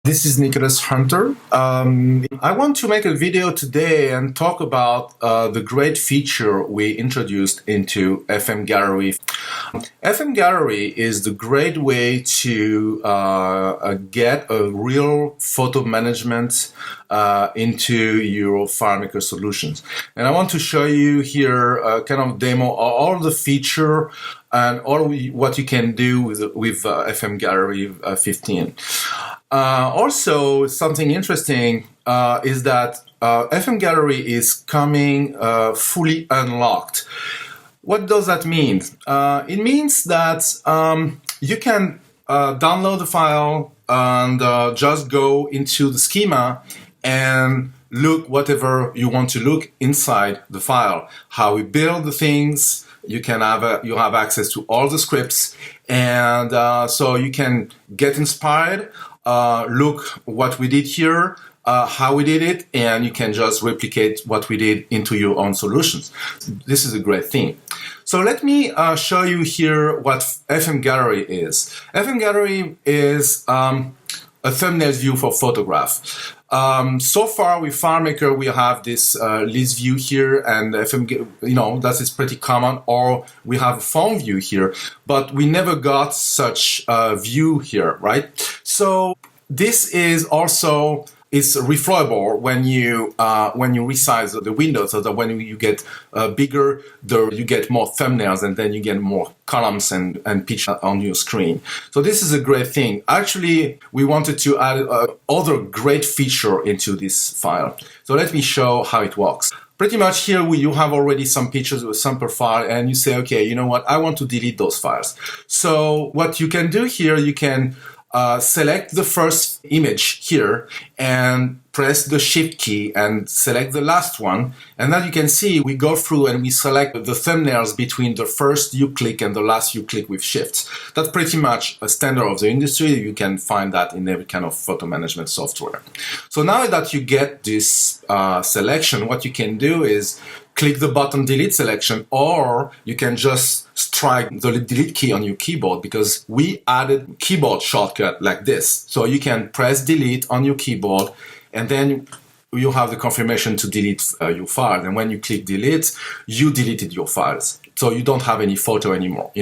This is Nicholas Hunter. I want to make a video today and talk about the great feature we introduced into FM Gallery. FM Gallery is the great way to get a real photo management into your FileMaker Solutions. And I want to show you here a kind of demo of all the feature and all what you can do with FM Gallery 15. Also, something interesting is that FM Gallery is coming fully unlocked. What does that mean? It means that you can download the file and just go into the schema and look whatever you want to look inside the file. How we build the things. You have access to all the scripts, and so you can get inspired. Look what we did here, how we did it, and you can just replicate what we did into your own solutions. This is a great thing. So let me show you here what FM Gallery is. FM Gallery is a thumbnail view for photograph. So far with FileMaker, we have this list view here, and that is pretty common, or we have a phone view here, but we never got such a view here, right? So this is also, it's reflowable when you resize the window, so that when you get bigger, you get more thumbnails, and then you get more columns and pictures on your screen. So this is a great thing. Actually, we wanted to add other great feature into this file. So let me show how it works. Pretty much here you have already some pictures with sample file, and you say, okay, you know what, I want to delete those files. So what you can do here, you can select the first image here and press the Shift key and select the last one. And as you can see, we go through and we select the thumbnails between the first you click and the last you click with Shift. That's pretty much a standard of the industry. You can find that in every kind of photo management software. So now that you get this selection, what you can do is click the button delete selection, or you can just strike the delete key on your keyboard, because we added keyboard shortcut like this. So you can press delete on your keyboard, and then you have the confirmation to delete your file. And when you click delete, you deleted your files. So you don't have any photo anymore,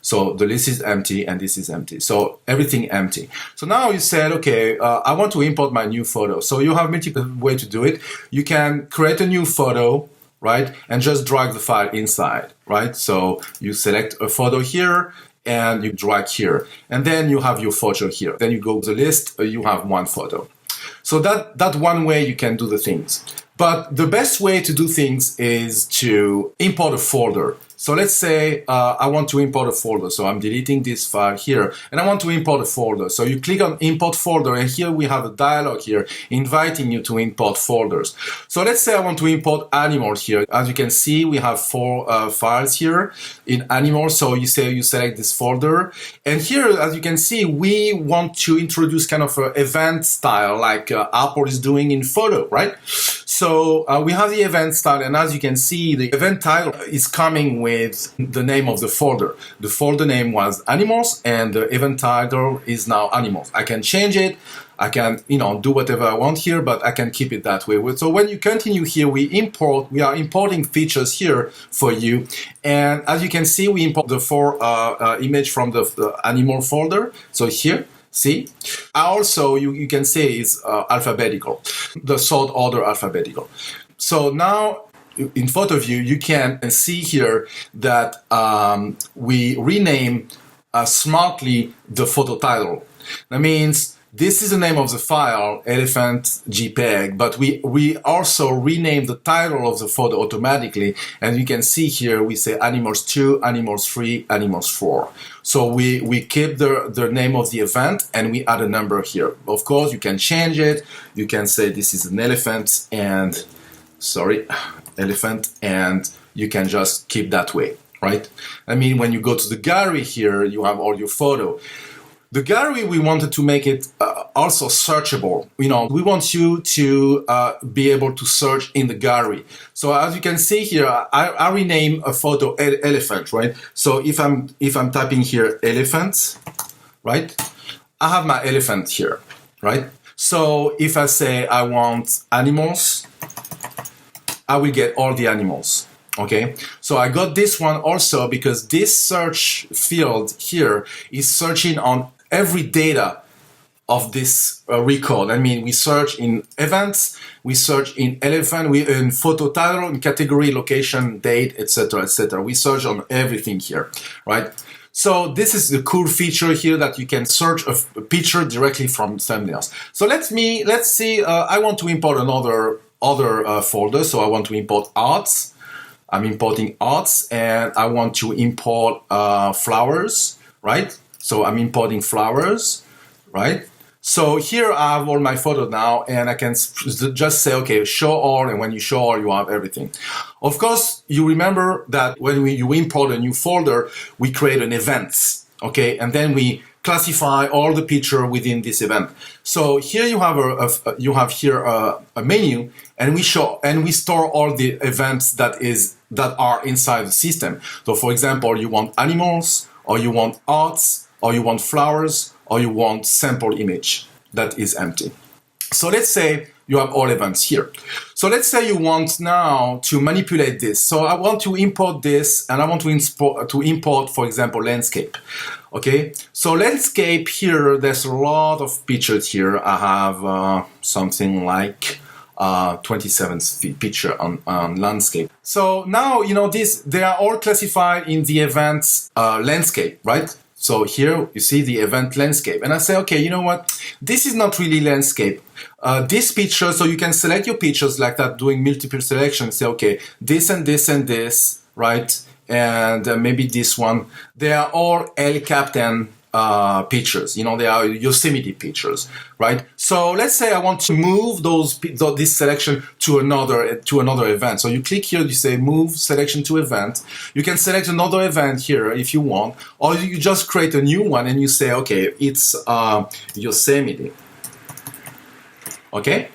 So the list is empty and this is empty. So everything empty. So now you said, okay, I want to import my new photo. So you have multiple ways to do it. You can create a new photo, right? And just drag the file inside, right? So you select a photo here and you drag here. And then you have your photo here. Then you go to the list, you have one photo. So that's one way you can do the things. But the best way to do things is to import a folder. So let's say I want to import a folder. So I'm deleting this file here, and I want to import a folder. So you click on import folder, and here we have a dialog here inviting you to import folders. So let's say I want to import animals here. As you can see, we have 4 files here in animals. So you select this folder, and here, as you can see, we want to introduce kind of an event style like Apple is doing in photo, right? So we have the event style, and as you can see, the event title is coming with the name of the folder. The folder name was animals, and the event title is now animals. I can change it. I can, do whatever I want here, but I can keep it that way. So when you continue here, we are importing features here for you. And as you can see, we import the 4 image from the animal folder. So here, see? Also, you can say it's alphabetical, the sort order alphabetical. So now, in photo view, you can see here that we rename smartly the photo title. That means this is the name of the file, elephant JPEG, but we also rename the title of the photo automatically. And you can see here we say animals 2, animals 3, animals 4. So we keep the name of the event, and we add a number here. Of course, you can change it. You can say this is an elephant, and you can just keep that way, right? I mean, when you go to the gallery here, you have all your photo. The gallery, we wanted to make it also searchable. We want you to be able to search in the gallery. So as you can see here, I rename a photo elephant, right? So if I'm typing here elephant, right? I have my elephant here, right? So if I say I want animals, I will get all the animals. Okay, so I got this one also because this search field here is searching on every data of this record. I mean, we search in events, we search in elephant, we in photo title, in category, location, date, etc., etc. We search on everything here, right? So this is the cool feature here that you can search a picture directly from thumbnails. So let's see. I want to import another folder. So I want to import arts. I'm importing arts, and I want to import flowers, right? So I'm importing flowers, right? So here I have all my photos now, and I can just say, okay, show all, and when you show all, you have everything. Of course, you remember that when you import a new folder, we create an event, okay? And then we classify all the picture within this event. So here you have a menu, and we store all the events that are inside the system. So for example, you want animals, or you want arts, or you want flowers, or you want sample image that is empty. So let's say you have all events here. So let's say you want now to manipulate this. So I want to import this, and I want to import, for example, landscape. Okay, so landscape here, there's a lot of pictures here. I have something like 27 picture on landscape. So now, they are all classified in the events landscape, right? So here you see the event landscape, and I say, okay, you know what? This is not really landscape. This picture, so you can select your pictures like that, doing multiple selection. Say, okay, this and this and this, right? And maybe this one. They are all El Captain pictures. They are Yosemite pictures, right? So let's say I want to move this selection to another event. So you click here, you say move selection to event. You can select another event here if you want, or you just create a new one and you say, okay, it's Yosemite. Okay,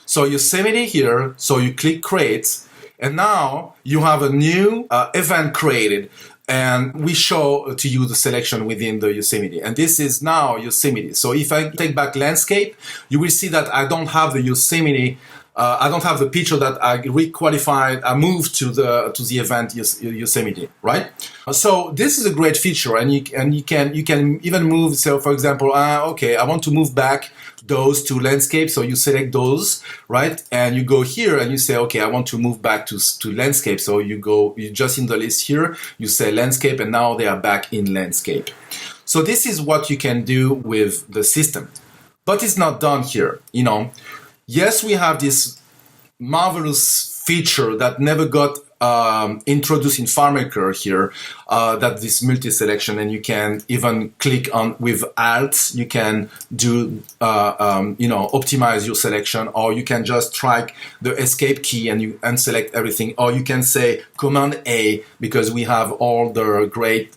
so Yosemite here. So you click create, and now you have a new event created. And we show to you the selection within the Yosemite. And this is now Yosemite. So if I take back landscape, you will see that I don't have the Yosemite. I don't have the picture that I requalified. I moved to the event Yosemite, right? So this is a great feature, and you can even move. So for example, okay, I want to move back those to landscape. So you select those, right? And you go here and you say, okay, I want to move back to landscape. So you just in the list here, you say landscape, and now they are back in landscape. So this is what you can do with the system, but it's not done here. Yes, we have this marvelous feature that never got introduced in FileMaker here, that this multi-selection, and you can even click on with Alt. You can do optimize your selection, or you can just track the escape key and select everything, or you can say Command A, because we have all the great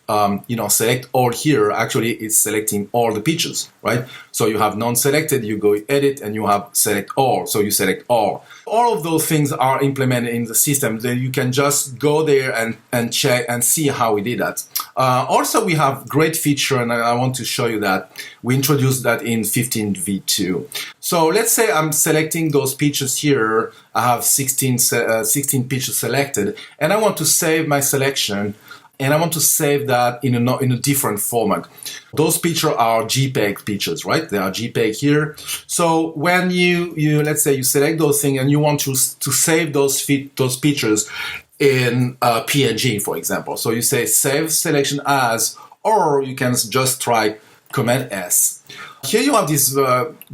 select all here. Actually, it's selecting all the pictures, right? So you have non-selected, you go edit, and you have select all. So you select all. All of those things are implemented in the system. Then you can just go there and check and see how we did that. Also, we have great feature, and I want to show you that. We introduced that in 15v2. So let's say I'm selecting those pictures here. I have 16 pictures selected, and I want to save my selection. And I want to save that in a different format. Those pictures are JPEG pictures, right? They are JPEG here. So when you let's say you select those things and you want to save those pictures in PNG, for example. So you say save selection as, or you can just try Command S. Here you have this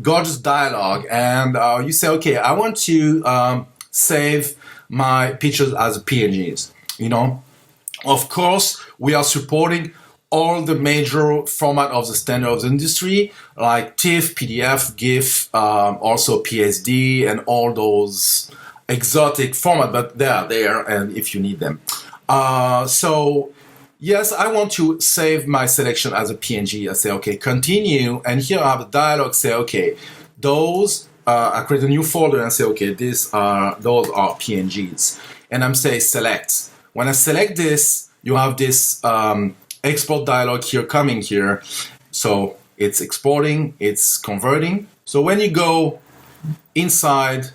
gorgeous dialog, and you say, okay, I want to save my pictures as PNGs. Of course, we are supporting all the major format of the standard of the industry, like TIFF, PDF, GIF, also PSD, and all those exotic format, but they are there, and if you need them. So yes, I want to save my selection as a PNG. I say, okay, continue, and here I have a dialog. Say, okay, those. I create a new folder and say, okay, those are PNGs, and I'm saying select. When I select this, you have this export dialog here coming here. So it's exporting, it's converting. So when you go inside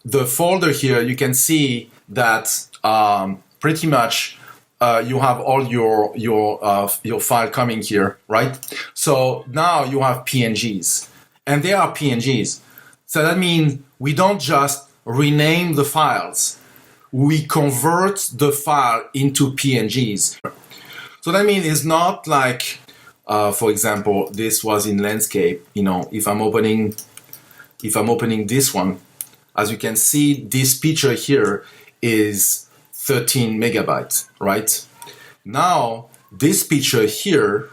the folder here, you can see that pretty much you have all your file coming here, right? So now you have PNGs, and they are PNGs. So that means we don't just rename the files, we convert the file into PNGs. So that means it's not like, for example, this was in landscape. You know, if I'm opening this one, as you can see, this picture here is 13 megabytes, right? Now, this picture here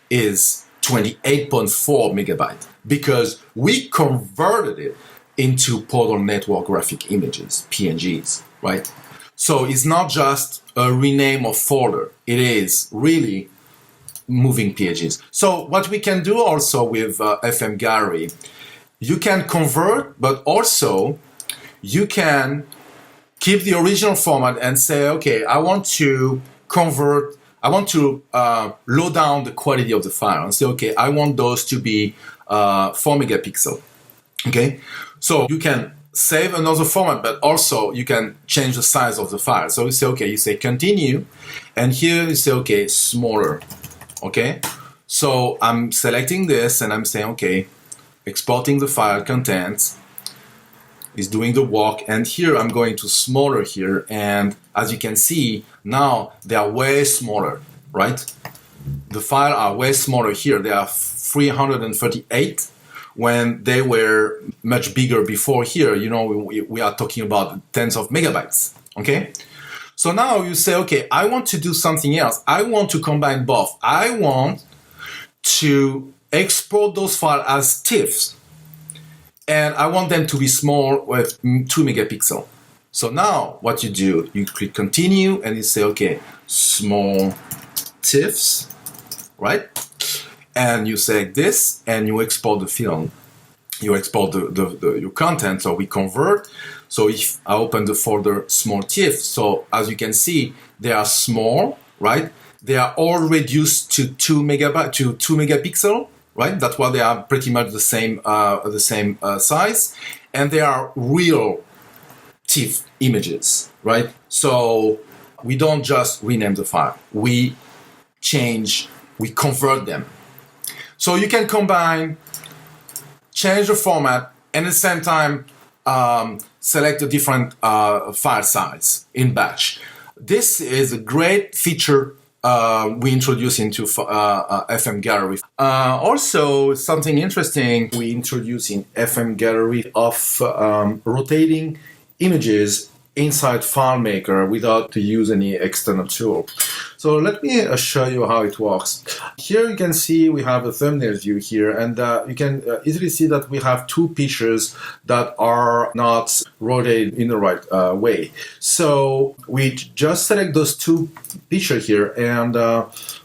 is 28.4 megabytes because we converted it into Portal Network Graphic Images, PNGs, right? So it's not just a rename of folder. It is really moving PNGs. So what we can do also with FM Gallery, you can convert, but also you can keep the original format and say, okay, I want to convert, I want to low down the quality of the file and say, okay, I want those to be 4 megapixel. Okay, so you can save another format, but also you can change the size of the file. So you say, okay, you say continue, and here you say, okay, smaller. Okay, so I'm selecting this and I'm saying, okay, exporting the file contents is doing the work, and here I'm going to smaller here, and as you can see now they are way smaller, right? The file are way smaller here. They are 338 when they were much bigger before. Here, you know, we are talking about tens of megabytes. Okay, so now you say, okay, I want to do something else. I want to combine both. I want to export those files as TIFFs, and I want them to be small with 2 megapixel. So now what you do, you click continue and you say, okay, small TIFFs, right? And you select this and you export the film. You export your content, so we convert. So if I open the folder small TIFF, so as you can see, they are small, right? They are all reduced to 2 megapixel, right? That's why they are pretty much the same size, and they are real TIFF images, right? So we don't just rename the file, we convert them. So you can combine, change the format, and at the same time select a different file size in batch. This is a great feature we introduced into FM Gallery. Also, something interesting we introduced in FM Gallery of rotating images inside FileMaker without to use any external tool. So let me show you how it works. Here you can see we have a thumbnail view here, and you can easily see that we have two pictures that are not rotated in the right way. So we just select those two pictures here, and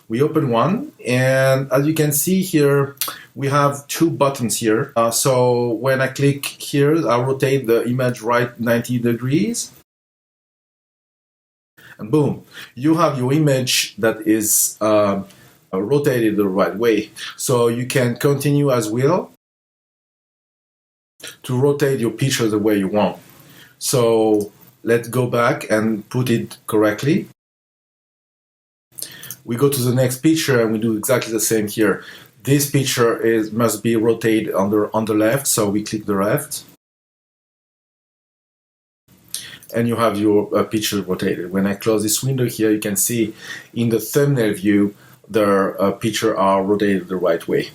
we open one, and as you can see here, we have two buttons here. So when I click here, I rotate the image right 90 degrees. And boom, you have your image that is rotated the right way. So you can continue as well to rotate your picture the way you want. So let's go back and put it correctly. We go to the next picture and we do exactly the same here. This picture must be rotated on the left, so we click the left. And you have your picture rotated. When I close this window here, you can see in the thumbnail view, the picture are rotated the right way.